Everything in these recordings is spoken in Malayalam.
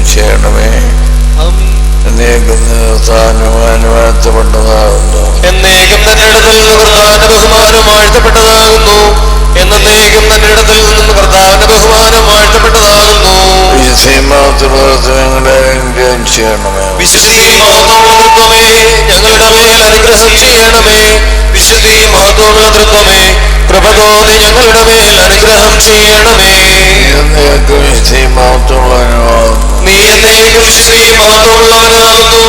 ചെയ്യണമേ. എന്നേക്കും വാഴ്ത്തപ്പെട്ടതാകുന്നു. എന്നേക്കും തന്റെ ഇടത്തിൽ നിന്ന് കർത്താവിന്റെ ബഹുമാനം വാഴ്ത്തപ്പെട്ടതാകുന്നു. എന്നേക്കും തന്റെ ഇടത്തിൽ നിന്ന് കർത്താവിന്റെ ബഹുമാനം വാഴ്ത്തപ്പെട്ടതാകുന്നു. വിശുദ്ധിയും മഹത്വമുള്ള തൃത്വമേ ഞങ്ങളുടെ മേൽ അനുഗ്രഹം ചെയ്യണമേ. വിശുദ്ധിയും മഹത്വമുള്ള തൃത്വമേ കൃപ തോന്നി ഞങ്ങളുടെ മേൽ അനുഗ്രഹം ചെയ്യണമേ. നീ എന്നേക്കും വിശുദ്ധിയും മഹത്വമുള്ളവനാകുന്നു.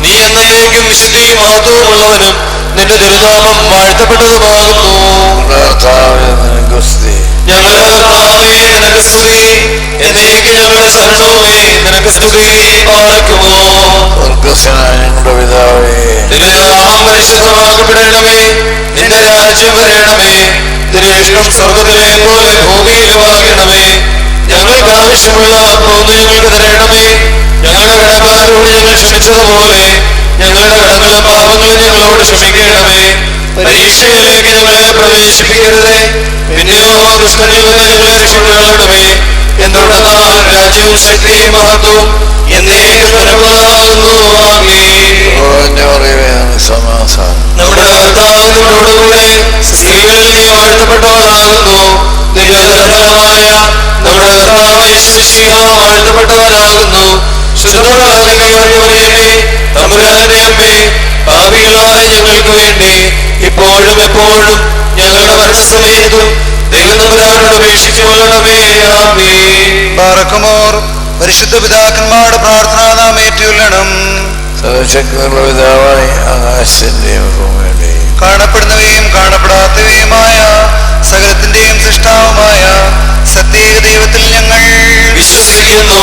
നീ എന്നേക്കും വിശുദ്ധിയും മഹത്വമുള്ളവനും നിന്റെ തിരുനാമം വാഴ്ത്തപ്പെട്ടതുമാകുന്നു. ഞങ്ങളുടെ കർത്താവേ നിനക്ക് സ്തുതി. എന്നേക്കും ഞങ്ങളുടെ ശരണവുമേ നിനക്ക് സ്തുതി. പാർക്കുമോ ഞങ്ങളുടെ പിതാവേ, നിന്റെ നാമം പരിശുദ്ധമാക്കപ്പെടണമേ. നിന്റെ രാജ്യം വരണമേ. നിന്റെ ഇഷ്ടം സ്വർഗ്ഗത്തിലെ പോലെ ഭൂമിയിലുമാകണമേ. ഞങ്ങൾക്ക് ആവശ്യമുള്ള അപ്പവും ഞങ്ങൾക്ക് തരണമേ. ഞങ്ങളുടെ കടക്കാരോട് ഞങ്ങൾ ക്ഷമിച്ചതുപോലെ ഞങ്ങളുടെ കടങ്ങളും പാപങ്ങളും ഞങ്ങളോട് ക്ഷമിക്കണമേ. പരീക്ഷയിലേക്ക് ഞങ്ങളെ പ്രവേശിപ്പിക്കരുതേ, പിന്നെയോ ദുഷ്ടനിൽ നിന്ന് ഞങ്ങളെ രക്ഷിക്കണമേ. എന്തുകൊണ്ടെന്നാൽ രാജ്യവും ശക്തിയും മഹത്വവും എന്നേക്കും നിനക്കുള്ളതാകുന്നു. ആമേൻ. നമ്മുടെ കർത്താവിനോടുകൂടെ സ്ത്രീകളിൽ നീ വാഴ്ത്തപ്പെട്ടവളാകുന്നു. നിന്റെ ഉദരഫലമായ നമ്മുടെ കർത്താവ് യേശു മിശിഹ വാഴ്ത്തപ്പെട്ടവനാകുന്നു. ശുദ്ധമുള്ള കന്യകമറിയമേ, തമ്പുരാന്റെ അമ്മേ, പാപികളായ ഞങ്ങൾക്ക് വേണ്ടി ഇപ്പോഴും എപ്പോഴും ഞങ്ങളുടെ മരണസമയത്തും ദൈവം തമ്പുരാനോട് അപേക്ഷിച്ചു കൊള്ളണമേ. ആമേൻ. ബാറക്കുമോർ. പരിശുദ്ധ പിതാക്കന്മാരുടെ പ്രാർത്ഥന നാം ഏറ്റുകൊള്ളണം. സർവശക്തിയുള്ള പിതാവായി ആകാശത്തിന്റെയും ഭൂമിയുടെയും കാണപ്പെടുന്നവയും കാണപ്പെടാത്തവയുമായ സകലത്തിന്റെയും സൃഷ്ടാവുമായ സത്യേക ദൈവത്തിൽ ഞങ്ങൾ വിശ്വസിക്കുന്നു.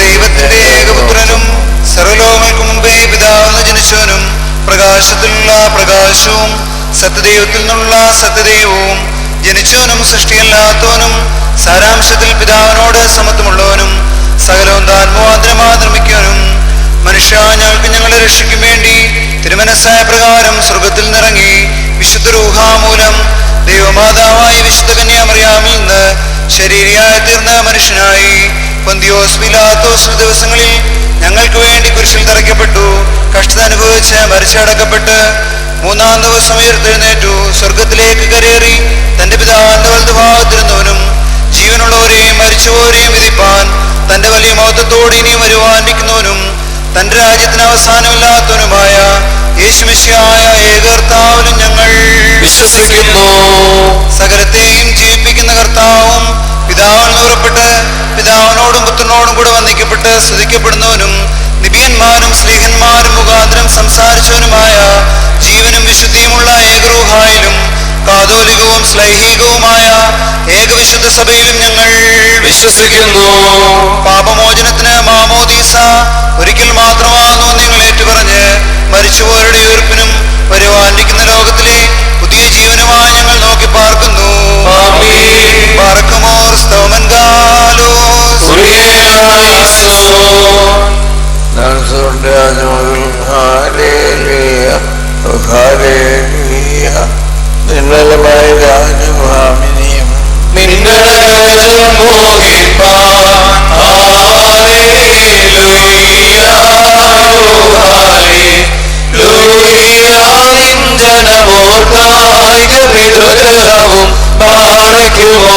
ദൈവത്തിന്റെ ഏകപുത്രനും സർവ്വലോകങ്ങൾക്ക് മുമ്പേ പിതാവെന്ന് ജനിച്ചവനും പ്രകാശത്തിലുള്ള പ്രകാശവും സത്യദൈവത്തിൽ നിന്നുള്ള സത്യദൈവവും ജനിച്ചവനും സൃഷ്ടിയല്ലാത്തവനും സാരാംശത്തിൽ പിതാവിനോട് സമത്വമുള്ളവനും സകലവും താൻ മുഖാന്തരമായി നിർമ്മിക്കാനും മനുഷ്യ ഞങ്ങൾക്ക് ഞങ്ങളുടെ രക്ഷയ്ക്കും വേണ്ടി തിരുമനസ്സായ പ്രകാരം സ്വർഗത്തിൽ നിറങ്ങി വിശുദ്ധ റൂഹാമൂലം ദൈവമാതാവായ വിശുദ്ധ കന്യാമറിയാമിൽ നിന്ന് ശരീരിയായി തീർന്ന മനുഷ്യനായി പൊന്തിയോസ് പിലാത്തോസ് ദിവസങ്ങളിൽ ഞങ്ങൾക്ക് വേണ്ടി കുരിശിൽ തറയ്ക്കപ്പെട്ടു. കഷ്ടത അനുഭവിച്ച് മരിച്ചടക്കപ്പെട്ട് മൂന്നാം ദിവസം ഉയർത്തെഴുന്നേറ്റു. സ്വർഗത്തിലേക്ക് കരേറി തന്റെ പിതാവിന്റെ വലതുഭാഗത്തിരുന്നവനും ജീവനുള്ളവരെയും മരിച്ചവരെയും വിധിപ്പാൻ തന്റെ വലിയ മഹത്വത്തോടെ ഇനിയും വരുവാനിരിക്കുന്നവനും തന്റെ രാജ്യത്തിന് അവസാനമില്ലാത്തവനുമായ യേശുമിശിഹായ ഏകകർത്താവിലും ഞങ്ങൾ വിശ്വസിക്കുന്നു. സകലത്തെയും ജീവിപ്പിക്കുന്ന കർത്താവും പിതാവിൽ നിന്ന് പുറപ്പെട്ട് പിതാവിനോടും പുത്രനോടും കൂടെ വന്ദിക്കപ്പെട്ട് സ്തുതിക്കപ്പെടുന്നവനും നിബിയന്മാരും സ്ലീഹന്മാരും മുഖാന്തരം സംസാരിച്ചവനുമായ ജീവനും വിശുദ്ധിയുമുള്ള ഏകറൂഹായിലും കാതോലികവും ശ്ലൈഹികവുമായ ഏകവിശുദ്ധ സഭയിലും ഞങ്ങൾ വിശ്വസിക്കുന്നു. പാപമോചനത്തിന് മാമോദീസ ഒരിക്കൽ മാത്രമാകുന്നു നിങ്ങൾ ഏറ്റുപറഞ്ഞ് മരിച്ചുപോരുടെ ഉയർപ്പിനും വരുവാനിരിക്കുന്ന ലോകത്തിലെ പുതിയ ജീവനുമായി ഞങ്ങൾ നോക്കി പാർക്കുന്നു. പാർക്കുമോർ സ്തോമൻ ഗാലോസ് നിർമ്മലമായ രാജഭാമിനിയും നിന്റെ രാജ്യം മോഹിപ്പാൻ ജനമോർക്കായികവും പാറയ്ക്കുമോ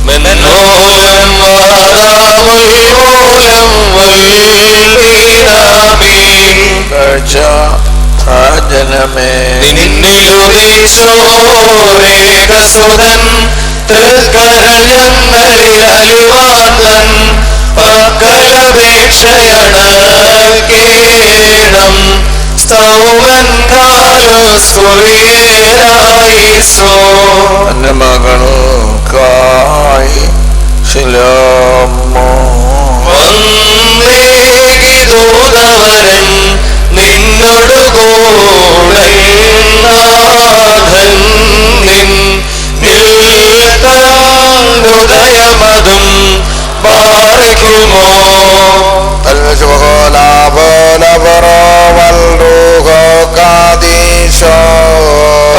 മെന്നോലം വാദാമൂലം ജനമേ നിന്നിലുദിച്ചോരേകസുതൻ തൃക്കരൾ ഞങ്ങളിൽ അലിവാന്തൻ പക്കലപേക്ഷയണക്കേണം സ്തൗമൻ കാലോസ്കുറിയേരായിസോ എന്റെ മകൾക്കായി ശിലോമോ വന്നേകിതോദവരൻ നിന്നോടുകൂടെ നാഥൻ നിൻ ഉദയമതും പാർക്കുമോ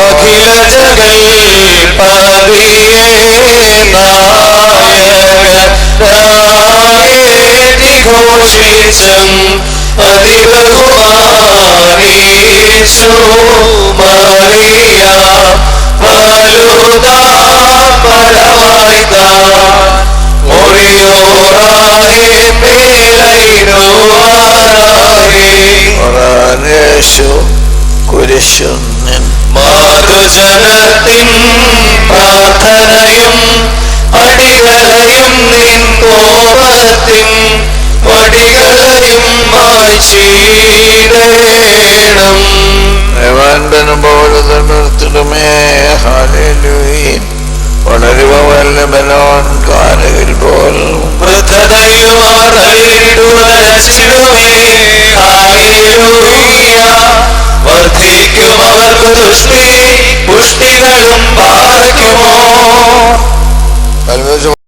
അഖില ജഗൽപതിയേ ശുശ്രൂഷിച്ചും അതിബഹുമാനീച്ചു മറിയ യേശു കുരിശുന്നിൻ മാതൃജനത്തിൻ പ്രാർത്ഥനയും അടികളയും നിൻ കോപത്തിൻ വടികളയും മായ്ച്ചിടേണം. ദേവാൻപനും പോലെ നിർത്തിടുമേ. ഹല്ലേലൂയ. വളരുവല്ല ബലോൻ കാരകിൽ പോൽ വൃദ്ധതയിലും അവർ അല്ലിടുവച്ചിടുമേ. ഹല്ലേലൂയ. വർദ്ധിക്കും അവർക്ക് ദുഷ്ടി പുഷ്ടികളും പാർക്കുമോ.